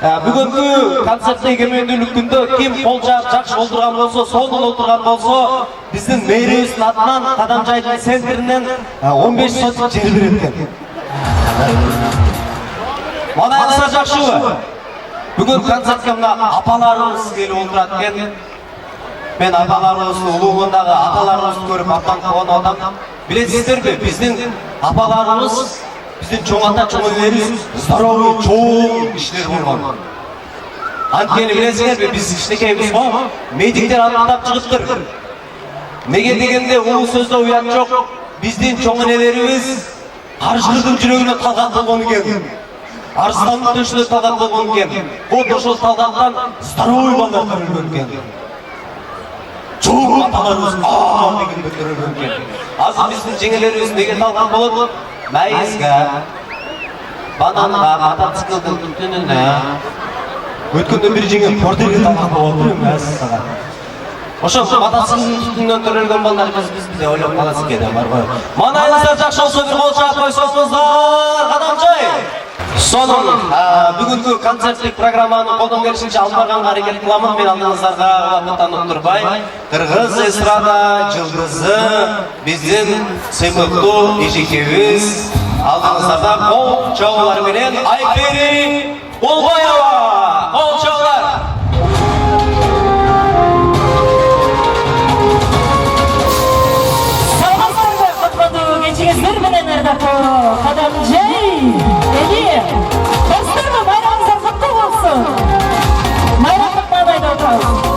Бүгүнкү концертте эгемендүүлүк күндө ким кол жаап жакшы олтурган болсо, сонун отурган болсо, биздин мэрибиздин атынан Кадамжайдын центринен 15 сотик жер берет экен. Манайыңыздар жакшыбы? Бүгүн концертке мына апаларыбыз келип отурат экен. Мен апаларыбыздын улугундагы аталарыбызды көрүп абдан кубанып атам. Билесиздерби, биздин апаларыбыз, биздин чоң ата чоң энелерибиз здоровый, чоң кишилер болгон. Анткени билесиңерби, биз кичинекейбиз го, медиктер аттап чыгыптыр. Неге дегенде улуу сөздө уят жок. Биздин чоң энелерибиз каржылдын жүрөгүнө талгат болгон экен. Арыстандын төшүнө талгат болгон экен. Вот ошол талгаттан здоровый балдар төрөлгөн экен. Чоң аталарыбыз деген төрөлгөн экен. Азыр биздин жеңелерибиз неге талгат болот? Маизге, бананга, мотоциклдин түтүнүнө. Өткөндө бир жеңе портерге талгат болуп отур эмес. Ошо мотоциклдин түтүнүнөн төрөлгөн балдар биз деп ойлоп каласыз экен, барбы? Манайыңыздар жакшы болсо бир кол чаап койсоңуздар, Кадамжай. Сонун бүгүнкү концерттик программаны колдон келишинче алып барганга аракет кыламын. Мен алдыңыздарга убакыттан уктурбай, кыргыз эстрада жылдызы биздин сыймыктуу эжекебиз алдыңыздарда кол чабуулар менен Айпери Болбоева. Кол чабуулар. Саламатсыздар, кутмандуу кечиңиздер менен ардактуу Кадамжай. Достарым, байрамыңыздар құтты болсын. Майрамдық маңайда отырамыз.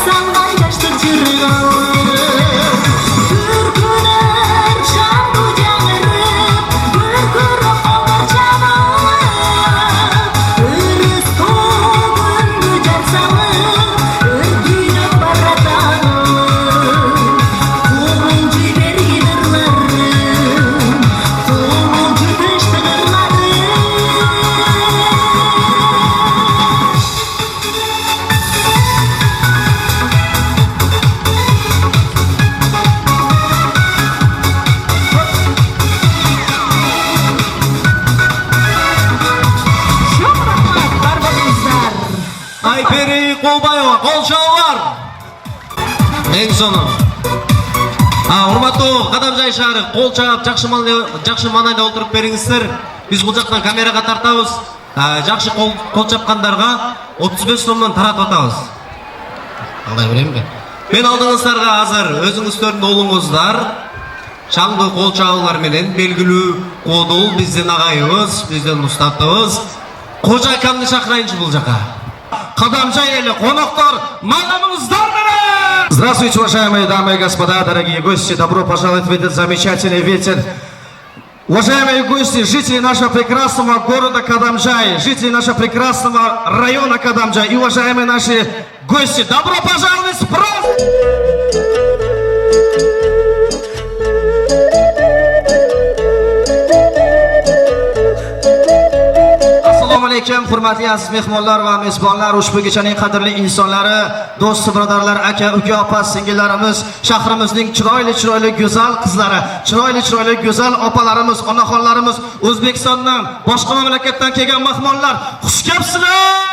salgan yaşlı çırağım Türküler çaldı canırıp Bürkürüp olur canım Irız koğundu carsalım Örgüyle baratanım Koğuncu berginirlerim Koğuncu dıştırlarım Айпери Қолбаева, қол шауылар. Ең соңы. Урматтуу Кадамжай шаары, қол чаап, жакшы манайда олтуруп бериңиздер. Биз бул жактан камерага тартабыз. Жакшы қол чапкандарга 35 сомдон таратып атабыз. Алдай беремби? Мен алдыңыздарга азыр өзүңүздөрдүн уулуңуздар шаңды қол чабуулар менен белгилүү кодул биздин агайыбыз, биздин устатыбыз Кожа акамды чакырайынчы бул жака. Кадамжай эле коноктор, маңыңыздар менен! Здравствуйте, уважаемые дамы и господа, дорогие гости! Добро пожаловать в этот замечательный вечер. Уважаемые гости, жители нашего прекрасного города Кадамжай, жители нашего прекрасного района Кадамжай и уважаемые наши гости, добро пожаловать с праздником! Assalomu alaykum, hurmatli aziz mehmonlar va mezbonlar, ushbu kechaning qadrli insonlari, do'st birodarlar, aka, uka, opa, singillarimiz, shahrimizning chiroyli go'zal qizlari, chiroyli go'zal opalarimiz, onaxonlarimiz, O'zbekistondan, boshqa mamlakatdan kelgan mehmonlar, xush kelibsizlar!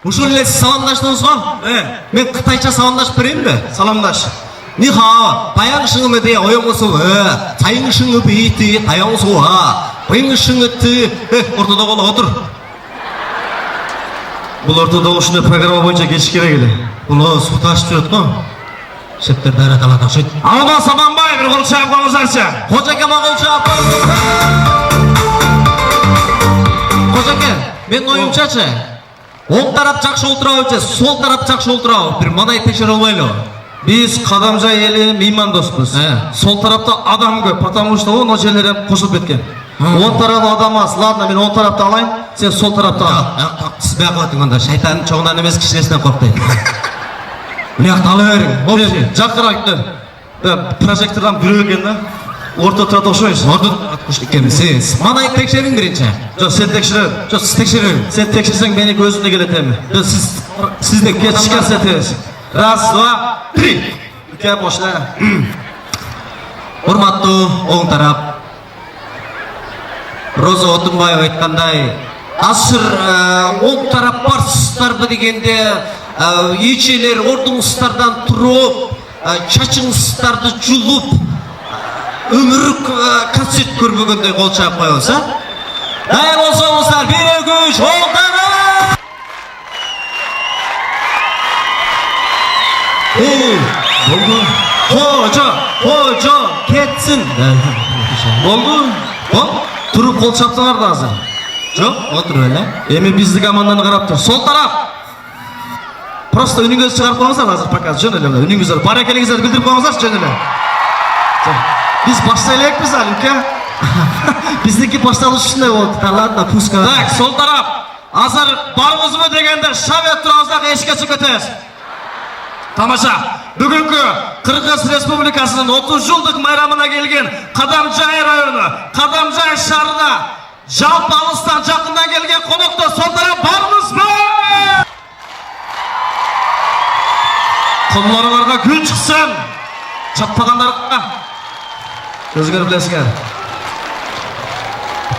Ушул эле саламдаштыңыз го? Мен кытайча саламдашып берейинби? Саламдаш. Ни хао, баян шыңы де оёңусу, тайын шыңы бейти, таяңсу, быйын шыңы ты, ортодо боло отур. Бұл ортада ушундай программа боюнча кетиш керек эле. Бул суу ташып жүрөт го. Шептер дайра тала ташыйт. Алма Сабанбай, бир кол чаап коңуздарчы. Кожаке макул чаап. Кожаке, мен оюмчачы. Оң тарап жакшы олтурабы, сол тарап жакшы олтурабы? Бир мындай текшере албайлы. Биз Кадамжай эли мейман доспуз. Сол тарапта адам көп, потому что он жерлерден кошулуп кеткен. Он тарапта адам аз. Ладно, мен он тарапта алайын, сен сол тарапта ал. Сизбей акыбатыңанда шайтандын чоңунан эмес кичинесинен корктойт. Мыякты ала бериң. Болчу, жакырак. Прожектордан бирөө экен да. Орто турат окшойсуз. Орто аткуш экенсиз. Манай текшериң биринчи. Жок, сен текшер. Жок, сиз текшериң. Сен текшерсең мени көзүмдө келет эми. Жок, сизде Кетишке сетебиз. Раз, два, три. Кеп бошла. Урматтуу оң тарап. Роза Отунбаева айткандай, азыр оң тарап барсыздарбы дегенде ичелер ордуңуздардан туруп, чачыңыздарды жулуп, өмүрүк концерт көрбөгөндөй кол чаап коебуз, Дайыр болсоңуздар, бир өгүш оң тарап! Болду. Кожо, кетсин. Болду. Туруп кол чаптыңар да азыр. Жок, отуруп эле. Эми биздик аманданы карап тур. Сол тарап. Просто үнүңүздү чыгарып коюңуздар азыр показ жөн эле. Үнүңүздү баракелиңиздерди билдирип коюңуздарчы жөн эле. Биз баштай элекпиз али, ука. Биздики башталыш ушундай болду. Ладно, пускай. Так, сол тарап. Азыр барыңызбы дегенде шабет турабыздар, эшикке чыгып кетебиз. Тамаша. Бүгүнкү Кыргыз Республикасынын 30 жылдык майрамына келген Кадамжай району, Кадамжай шаарына жалпы алыстан жакындан келген коноктор сол тарап бармызбы? Колларыңарга күн чыксын. Чаппагандарга өзгөр билесиңер.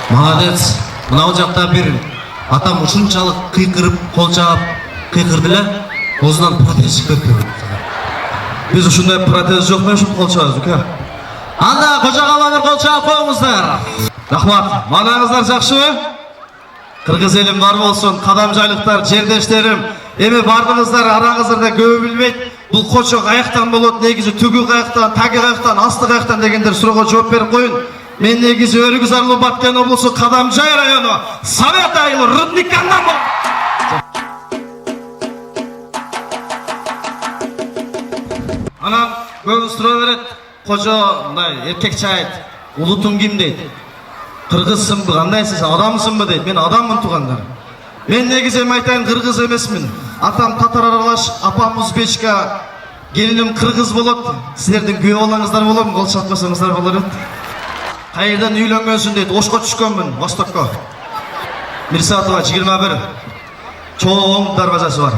Молодец. Мынау жакта бир атам ушунчалык кыйкырып, кол чаап кыйкырды эле, оозунан протез чыгып кетти. Биз ушундай протез жок менен ушул кол чабабыз, ука. Анда кожага бир кол чаап коюңуздар. Рахмат. Манаңыздар жакшыбы? Кыргыз элим бар болсун, кадамжайлыктар, жердештерим. Эми бардыңыздар, араңыздарда көбү билбейт. Бул кочо каяктан болот, негизи түгү каяктан, таги каяктан, асты каяктан дегендер суроого жооп берип коюн. Мен негизи Өргүзарлуу Баткен облусу Кадамжай району Совет айылы Рудниккандан болом. Анан көбү суроо берет. Кожо мындай эркекче айт. Улутуң ким дейт. Кыргызсыңбы, кандайсың, адамсыңбы дейт. Мен адаммын туугандар. Мен негизи айтайын, кыргыз эмесмин. Атам татар аралаш, апам узбечка, келиним кыргыз болот. Силердин күйөө балаңыздар болобу, кол чаппасаңыздар болор эт. Кайерден үйлөнгөнсүң дейт. Ошко түшкөнмүн, Востокко. Мирсатова 21. Чоң дарбазасы бар.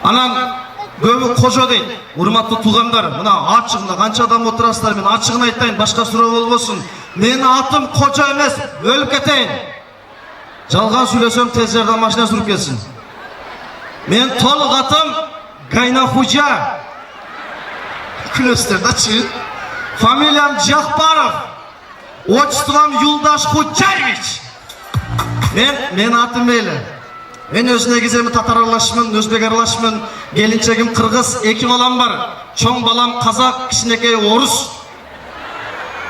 Анан көбү кожо дейт. Урматтуу туугандар, мына ачыгында канча адам отурасыздар, мен ачыгын айтайын, башка суроо болбосун. Менин атым кожо эмес, өлүп кетейин. Жалган сүйлөсөм тез жардам машина сүрүп келсин. Мен толук атым Гайнахужа. Күлөсүздөр дачы. Фамилиям Жакпаров. Отчеством Юлдаш Худжаевич. Мен атым мейли. Мен өз негиземи татар аралашмын, өзбек аралашмын. Келинчегим кыргыз, 2 балам бар. Чоң балам казак, кичинекей орус.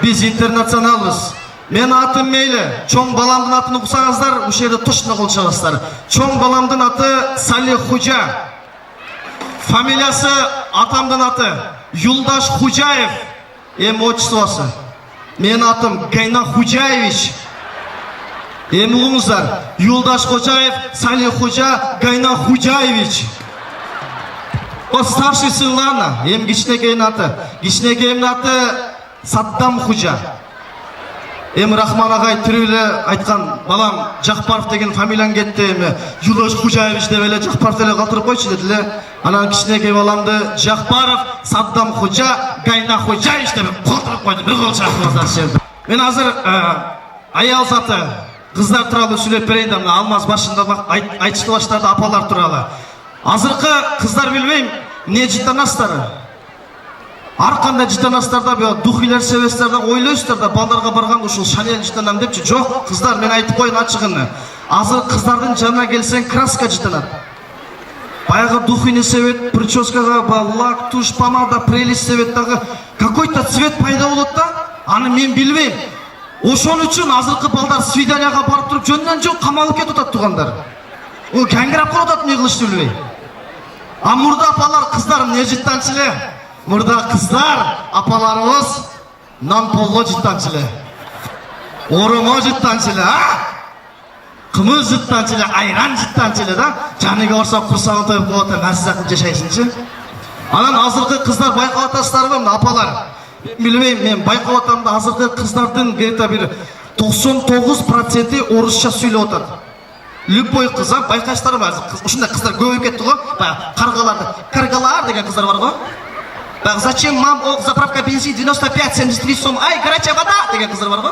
Биз интернационалбыз. Мен атым мейли. Чоң баламдын атын уксаңыздар, ушул жерде точно кол чабасыздар. Чоң баламдын аты Салих Хужа. Фамилиясы атамдын аты Юлдаш Худжаев. Отчествосы. Мен атым Гайнахужаевич. Угуңуздар, Юлдаш Хожаев, Салих Хужа, Гайнахужаевич. О старший сын Лана, кичинекейдин аты. Кичинекейдин аты Саддам Хужа. Рахман агай тирүү эле айткан, балам Жакпаров деген фамилияң кетти, Юлдаш Хужаевич деп эле Жакпаров эле калтырып койчу деди эле. Анан кичинекей баламды Жакпаров, Саддам Хужа, Гайнахужаевич деп калтырып койду. Бир кол чакырыңыздар. Мен азыр аял заты кыздар тууралуу сүйлөп берейин да, мына Алмаз башында айтышты баштады апалар тууралуу. Азыркы кыздар билбейм, эмне жыттанасыздар? Ар кандай жыттанасыздар да, духилер себестерде ойлойсуздар да, балдарга барган ушул Шанель жыттанам депчи. Жок, кыздар, мен айтып коеюн ачыгын. Азыр кыздардын жанына келсең краска жыттанат. Баягы духини себет, прическага лак, туш, помада, прелесть себеттагы какой-то цвет пайда болот да, аны мен билбейм. Ошон үчүн азыркы балдар свиданияга барып туруп жөндөн жок камалып кетип атат туугандар. Ол каңгырап калып атат, эмне кылышты билбей. А мурда апалар, кыздар эмне жыттанчы эле? Мурда кыздар, апаларыбыз намполло жыттанчы эле. Оромо жыттанчы эле, кымыз жыттанчы эле, айран жыттанчы эле да. Жаныга барсак курсагын тоюп коюп атат, кылып жашайсыңчы. Анан азыркы кыздар байкап атасыздарбы, апалар? Билбейм, мен байкап атам да, азыркы кыздардын где-то бир 99% орусча сүйлөп атат. Любой кыз, байкайсыздарбы? Ушундай кыздар көбөйүп кетти го. Баягы каргалар деген кыздар бар го. Баягы зачем мам, заправка бензин 95-73 сом, ай, горячая вода деген кыздар бар го.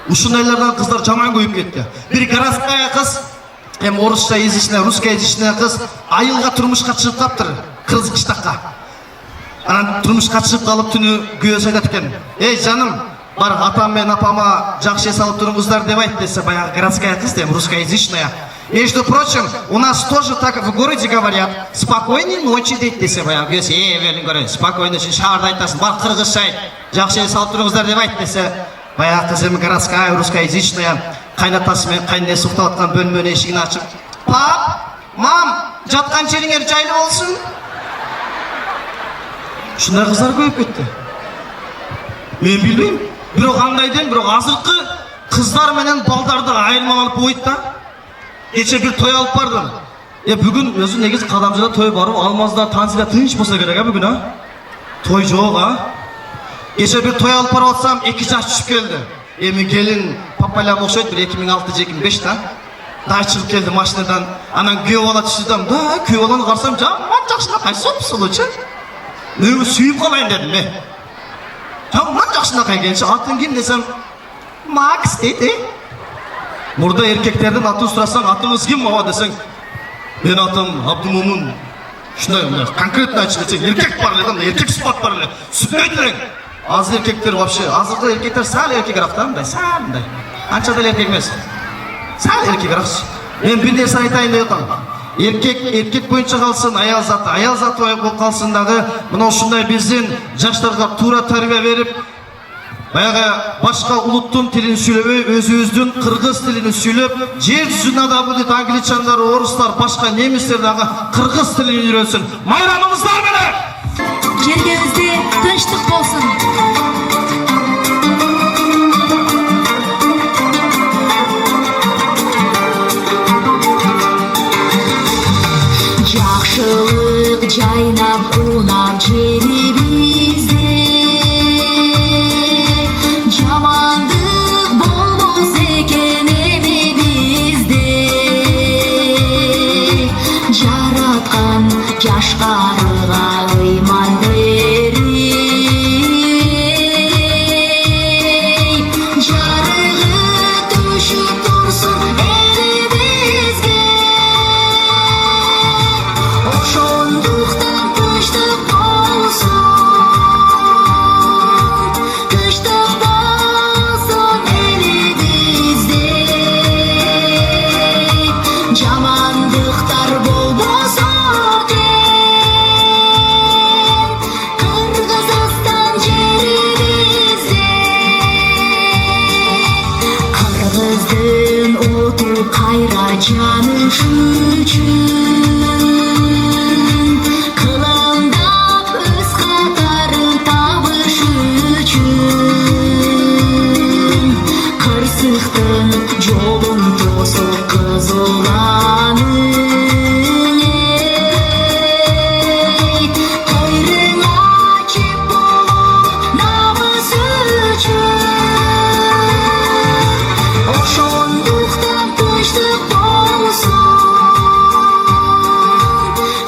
Ушундайлардан кыздар жаман көбөйүп кетти. Бир городская кыз, орусча язычная, русская язычная кыз айылга турмушка чыгып каптыр, кыргыз кыштакка. Анан турмушка чыгып калып түнү күйөөсү айтат экен. Эй жаным, бар атам менен апама жакшы салып туруңуздар деп айт десе, баягы городская кыз, русскоязычная. Между прочим, у нас тоже так в городе говорят. Спокойной ночи дейт десе, баягы күйөөсү, верин көрөйүн, спокойной ночи, шаарда айтасың, бар кыргызча айт, жакшы салып туруңуздар деп айт десе, баягы кыз городская, русскоязычная, кайнатасы менен кайненеси уктап аткан бөлмөнүн эшигин ачып, пап, мам, жаткан жериңер жайлуу болсун. Ушундай кыздар көбөйүп кетти. Мен билбейм, бирок кандай дейм, бирок азыркы кыздар менен балдарды айырмаланып койт да. Кече бир той алып бардым. Бүгүн өзү негизи Кадамжайда той барып, Алмазда, Тансида тынч болсо керек бүгүн, той жок, Кече бир той алып барып атсам, 2 жаш түшүп келди. Эми келин папалям окшойт, бир 2006-2005 да. Дай чыгып келди машинадан. Анан күйөө бала түшүдүм. Да, күйөө баланы карасам, жаман жакшынакай соп-сулуучу. Мен сүйүп калайын дедим мен. Жаман жакшынакай келчи, атын ким десем, Макс дейт. Мурда эркектердин атын сурасаң, атыңыз ким баба десең, мен атым Абдумумун. Ушундай конкретно айтып кетсең, эркек бар эле, эркек спорт бар эле. Сүнөйт элең. Азыр эркектер вообще, азыркы эркектер сал эркегирак да, мындай, сал мындай. Анча деле эркек эмес. Сал эркегирак. Мен бир нерсе айтайын деп атам. Эркек боюнча калсын, аял заты болуп калсын дагы, мына ушундай биздин жаштарга туура тарбия берип, баяғы башқа ұлттың тілін сөйлемей, өзіміздің қырғыз тілін сөйлеп, жер жүзіне да бұл англичандар, орыстар, башқа немістер дағы қырғыз тілін үйренсін. Майрамымыздар менен! Жергенізде тыныштық болсын. Жақшылық жайнап унап жерімізде, жамандық болмас екен елімізде. Жаратқан жашқарыға иман берей, жарығы түшіп тұрсын елімізге. Ошондуктан тынчтык болсун, тынчтык болсун элибизде. Жамандыктар болбосо экен Кыргызстан жерибизде. Кыргыздын оту кайра жаныш үчүн, кылымдап өз катарын табыш үчүн, кырсыктын жолун тосуп кызыланын, тойрыңа чеп болуп намыс үчүн. Ошондуктан тынчтык болсун,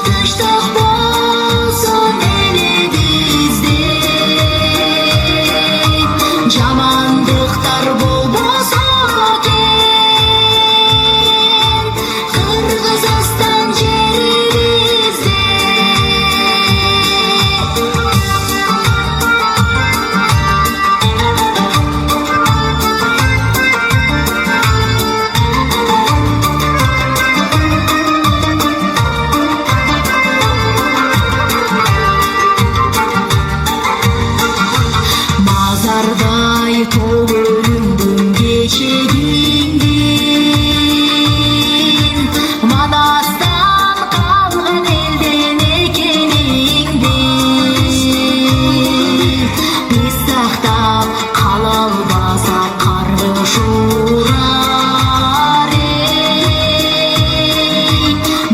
тынчтык болсун элибизде. Жамандыктар болбосо экен Кыргызстан жерибизде. Мазардай толуңдун кечегиңдин, Манастан калган элден экениңдин. Биз сактап кала албасак каргыш урар эй,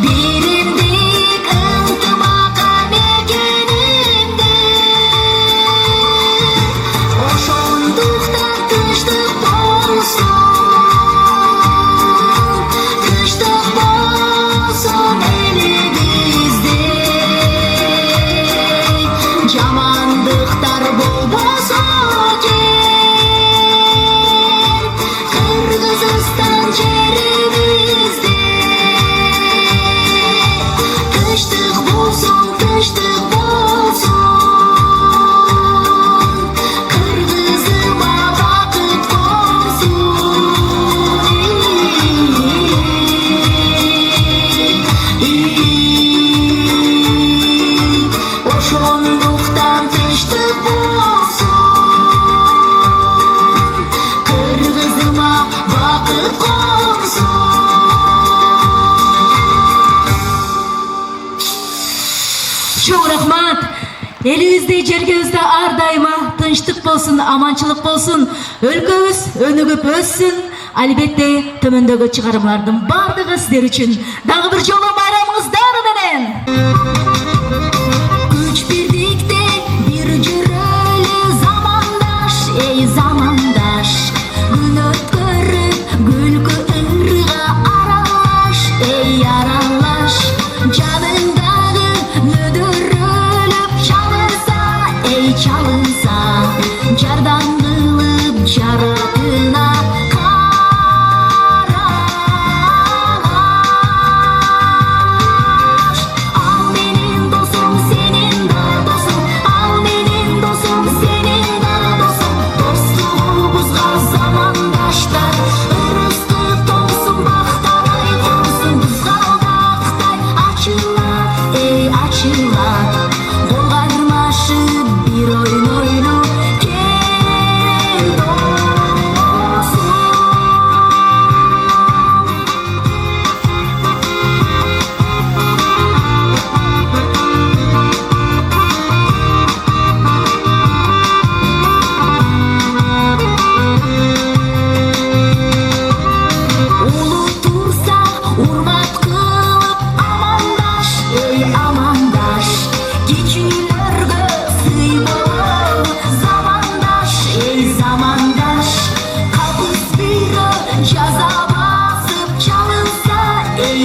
биримдик ынтымакка мекенинде. Ошондуктан тынчтык болсун, тынчтык болсун элибизде. Жамандыктар болбосо экен Кыргызстан жерибизде. Тынчтык болсун, тынчтык болсун, Кыргызыма бакыт болсун. Ошондуктан тынчтык болсун, Кыргызыма бакыт болсун. Чоң рахмат. Элибизде, жергебизде ар дайыма тынчтык болсун, аманчылык болсун, өлкөбүз өнүгүп өссүн. Албетте төмөндөгү чыгарымдардын бардыгы сиздер үчүн. Дагы бир жолу байрамыңыздар менен. Күч бирдикте бир жүрөлү замандаш, эй замандаш. Күн өткөрүп күлкү ырга аралаш, эй аралаш. Жаныңдагы өдөрөлүп чалынса, эй чалынса, жардам кылып жаратына каралаш. Ал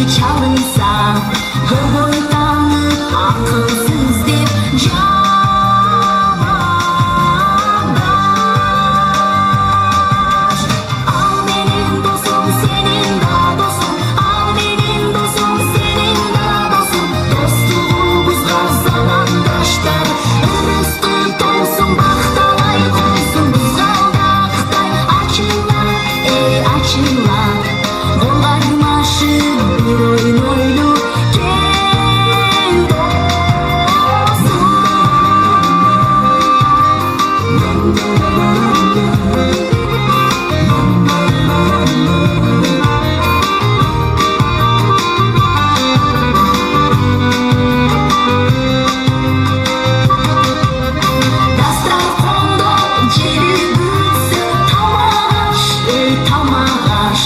çalınsa boydanıp akılsız dep jamandaş. Al benim dostum senin da dostum, al benim dostum senin da dostum. Dostluğumuzga zamandaşlar ırıstı olsun, baktalay olsun. Buzaldaqday açılar, ey açılar. Bolgarmaşı bir oyun oylu kel dostum. Dastarxanda jeri bütse tamagaş, ey tamagaş.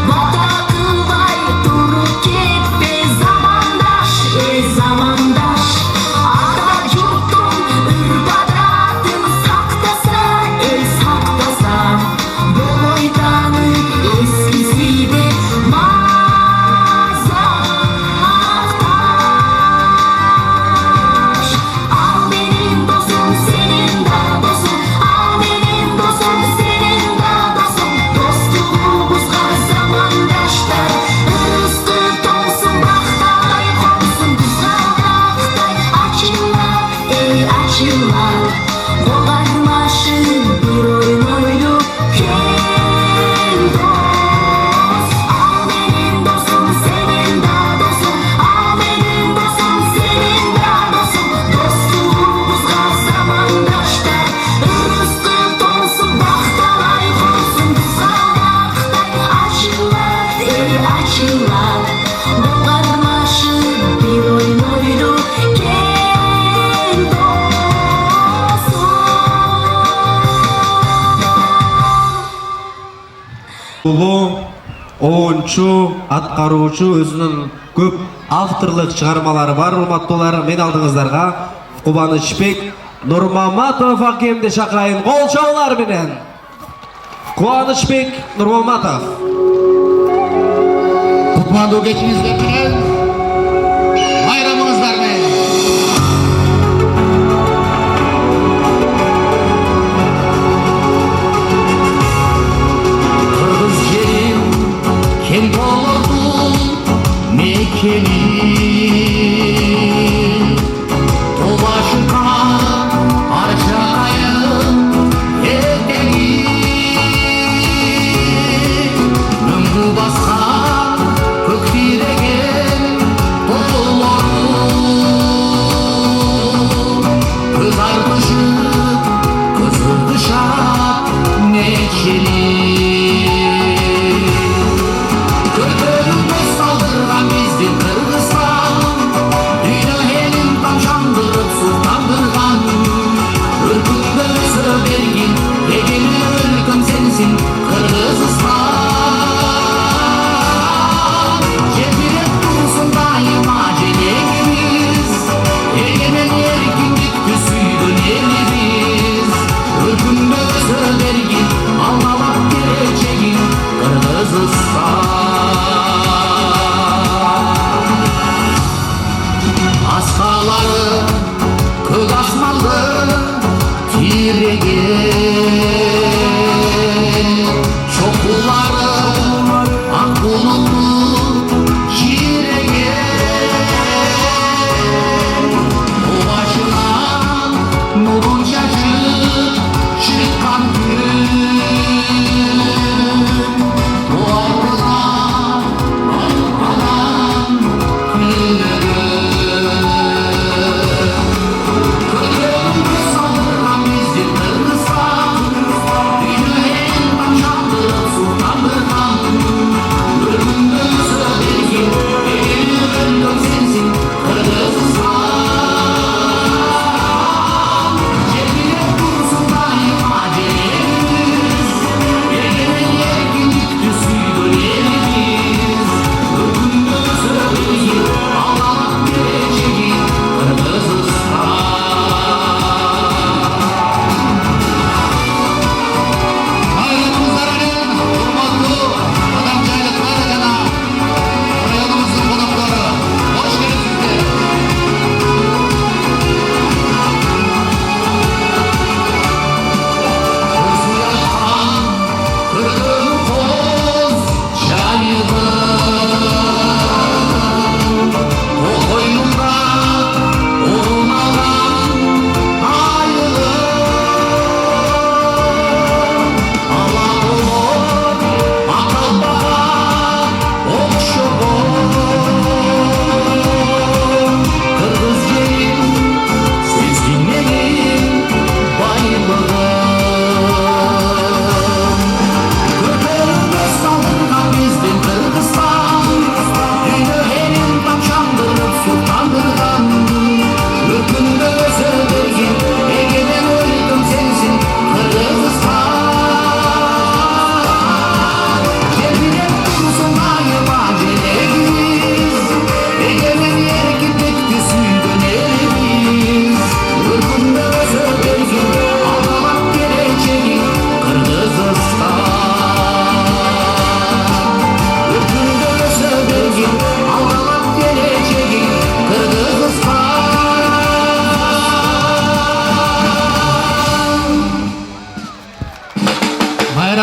Vada kılbay turup ketpe zamandaş, ey zamandaş. Ata yurtun ürbadatın saktasa, ey saktasa. Boydanı eskisi de mazaktaş. Al benim dostum senin da dostum, al benim dostum senin da dostum. Dostluğumuzga zamandaşlar ırıstı olsun, baktalay olsun. Buzaldaqday açılar, ey açılar. Bolgarmaşı bir oyun oylu kel dost. Al benim dostum senin da dostum, al benim dostum senin da dostum. Dostluğumuzga zamandaşlar ırıstı olsun, baktalay olsun. Buzaldaqday açılar, ey açılar. Bolgarmaşı bir oyun oylu kel dostum. Ulu, oyuncu, atkarucu özünün көп авторлық шығармалары бар. Урматтуулар, мен алдыңыздарга Кубанычбек Нурмаматов акемди шакырайын. Кол чабуулар менен. Кубанычбек Нурмаматов. Kutmandı geçinizle bilen bayramınızlar ne? Kırgız yerim kel oldu mekeni. Tobaşıka arşayım eteni. Ömrü baskan köktiregen tozuloru. Kızarmışıp kızıldışap neçeli. Körpörümüz saldırgan bizden Kırgızstan. Dünya elin tamşandırıp sultandırgan. Ürkütme söbergin egeli ülküm sensin Kırgızistan. Cemilip dursun daima celengimiz. Egemen erkinlik süydün elimiz. Ürkümde söbergin anlamak geleceğin Kırgızistan. Askaları kök asmalı tiregen. Şokulları ak bulutlu şiregen. O başına nurun şaşı çıkan gün. O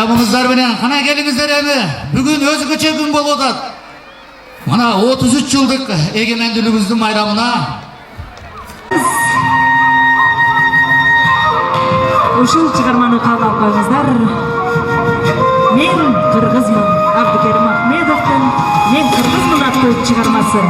Bayramımızlar bilen kana gelingizler emi. Bugün özgöçe gün bolup atat. Mana 33 yıldık egemendiliğimizin bayramına. Ушул чыгарманы кабыл алып коюңуздар. Мен кыргызмын. Абдыкерим Ахмедовдун Мен кыргызмын аттуу чыгармасы.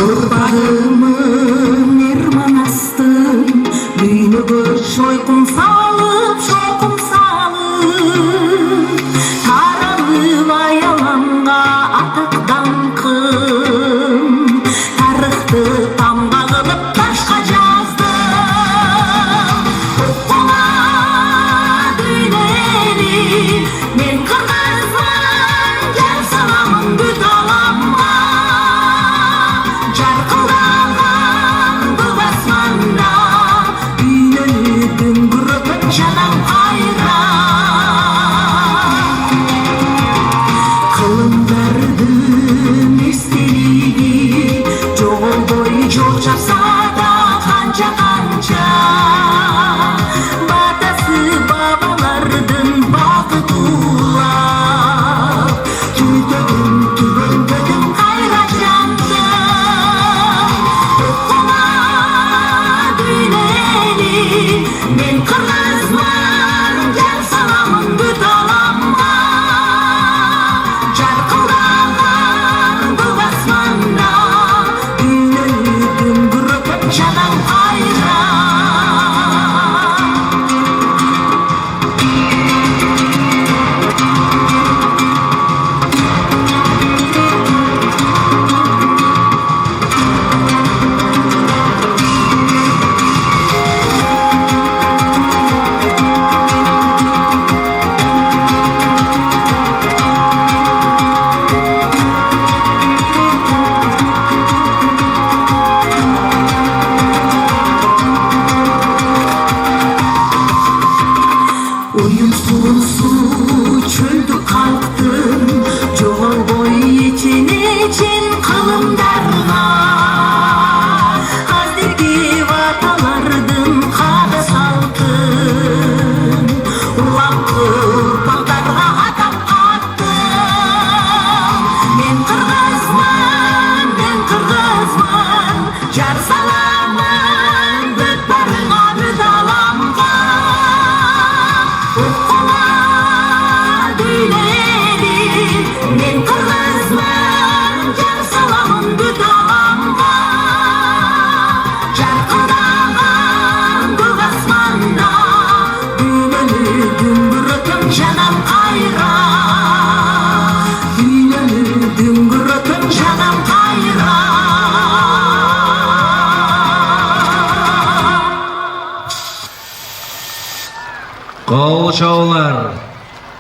Urpağımın irmanastım, düğünüge şoykum salıp, taranıp ayalanga atıktan kım, tarıhtı tamga kılıp taşka yazdım. Okula düğünleri, men kırgızman, gel salamın büt alamma. Jarkılagan bu basmanda, düğününü gürbüt çalan ayra. Kılımdardın istiliği, çoğul boyu çok çapsa da kanca kanca. Batası babalardın bakıtulap, tüydödüm kaygaçlandım. Okula düğünleri, men kırgızman, gel salamın büt alamma. Jarkılagan bu basmanda, düğününü gürbüt çalan ayra. Uyumsuz çöldü kalktım, çoğal boy için kılımdarga. Hazirgi vatalardın kada saltın, ulanqı bağdarga atap attım. Men kırgızman, jar salaman, büt barıma büt alamga. Okula düğünleri, men kırgızman, jar salamın büt alamga. Jarkılagan bu basmanda, düğününü gümbürtüm canam ayra. Düğününü gümbürtüm canam ayra. Qol çağlar.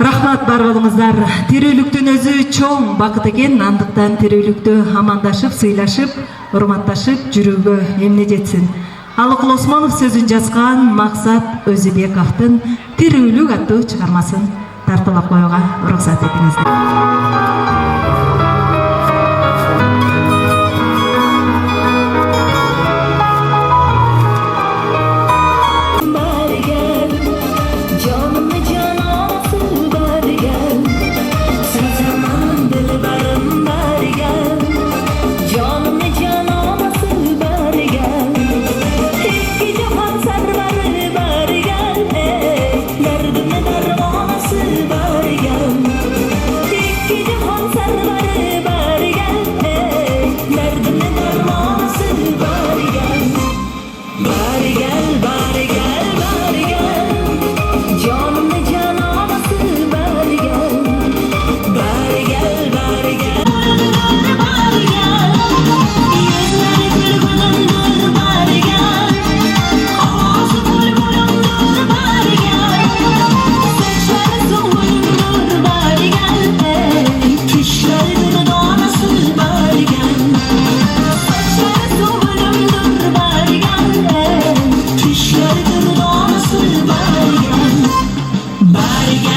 Рахмат барыңыздар. Тирүүлүктүн өзү чоң бакыт экен, андыктан тирүүлүктү амандашып, сыйлашып, урматташып жүрүүгө эмне жетсин. Алыкул Осмонов сөзүн жазган Максат Өзүбековдун Тирүүлүк аттуу чыгармасын тартуулап коюуга уруксат этиңиздер. Canımı canası bergen, sen zaman dilberim bergen. Canımı canası bergen, iki cihan serveri bergen. Derdime dermanası bergen, iki cihan serveri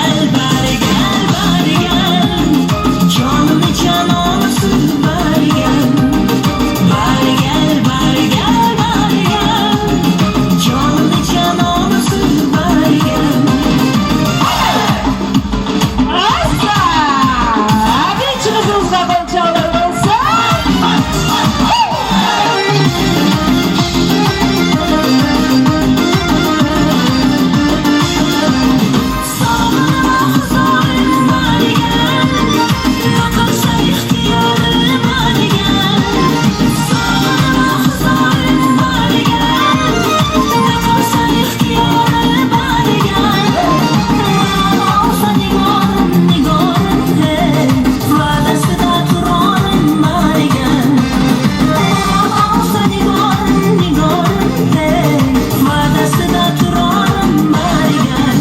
gel, bari gel, bari gel. Canımı cananası bari gel. Bari gel, bari gel, bari gel. Canımı cananası bari gel. Asla! Abi çıkızınızda konçalar olsa. Sağlığıma huzurun bari gel. Yoksa ihtiyarım bari gel. Sağlığıma huzurun bari gel. Yoksa ihtiyarım bari gel. Olsa nigarım nigarım hey. Vadası da turanım bari gel. Olsa nigarım nigarım hey. Vadası da turanım bari gel.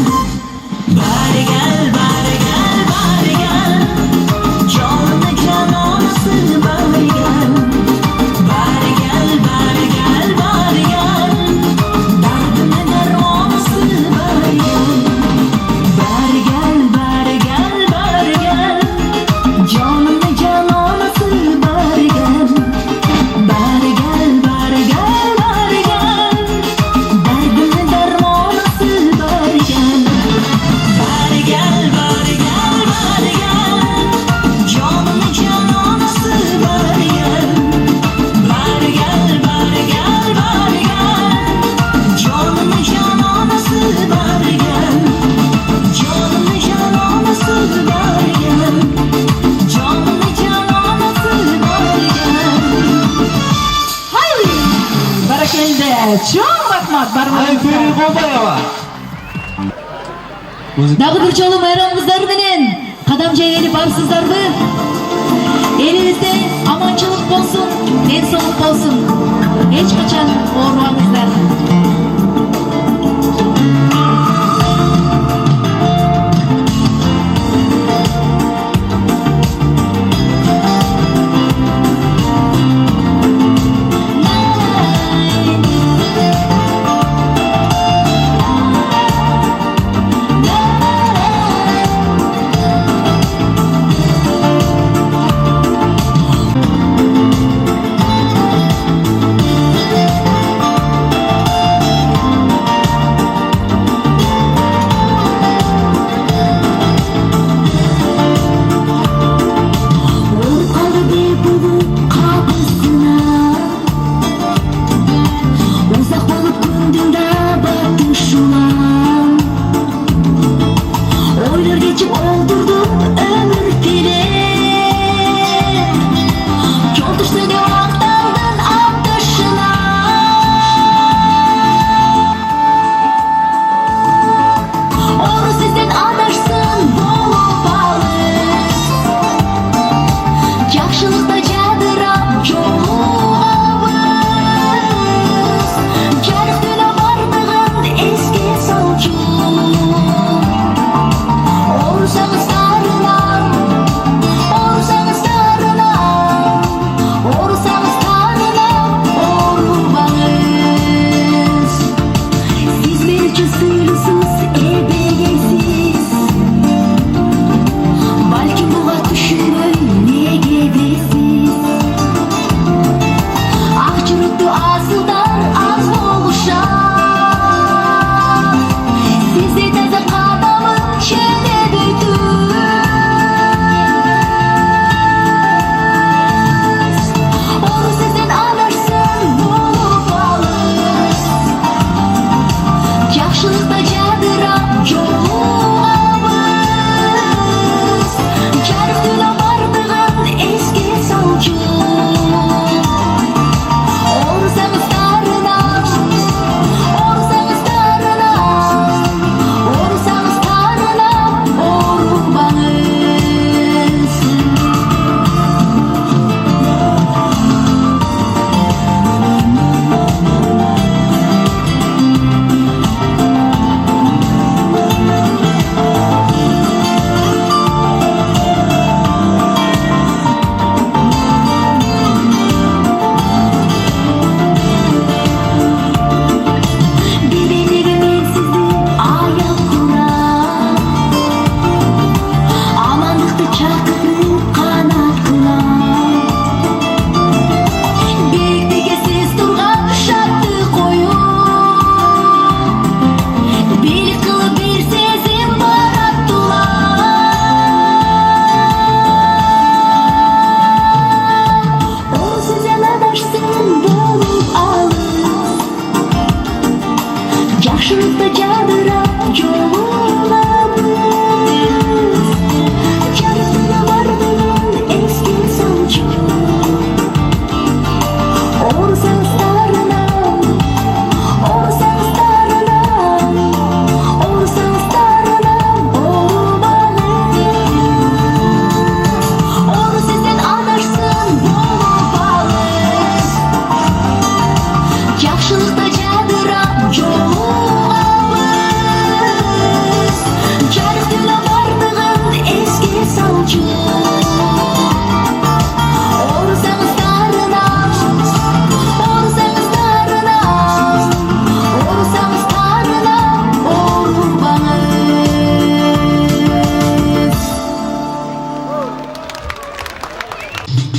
Bari gel, bari gel, bari gel. Canlı canansı bari gel. Bari gel, bari gel, bari gel. Derdime dermanısı bari gel. Bari gel, bari gel, bari gel. Canlı canansı bari gel. Bari gel, bari gel, bari gel. Derdime dermanısı bari gel. Bari gel, bari gel, bari gel. Canımı cananası bari gel. Bari gel, bari gel, bari gel. Canımı cananası bari gel. Canımı cananası bari gel. Canımı cananası bari gel. Haydi! Barakelde. Çok rahmat barbarımızlar. Dagı bir çolum ayranımızlar menen kadam jayeli barsızlardı. Elinizde amançılık bolsun, densoğluk bolsun. Hiç kaçan oğurlamızlar. Orsa kızlarına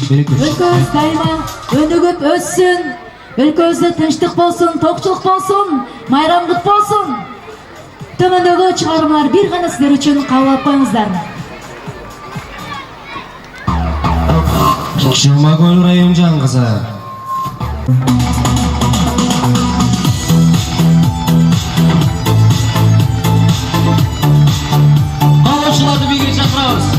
Өлкөбүз дайыма өнүгүп өссүн. Өлкөбүздө тынчтык болсун, токчулук болсун, майрамдык болсун. Төмөндөгү чыгармалар бир гана сиздер үчүн кабыл алып коюңуздар. Шумагөл Райымжан кызы. Калаучыларды бийге чакырабыз.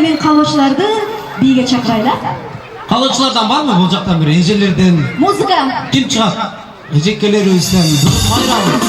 Мен калоочуларды бийге чакырайлы. Калоочулардан барбы бул жактан бир эжелерден? Музыка. Ким чыгат? Эжекелерибизден майрам.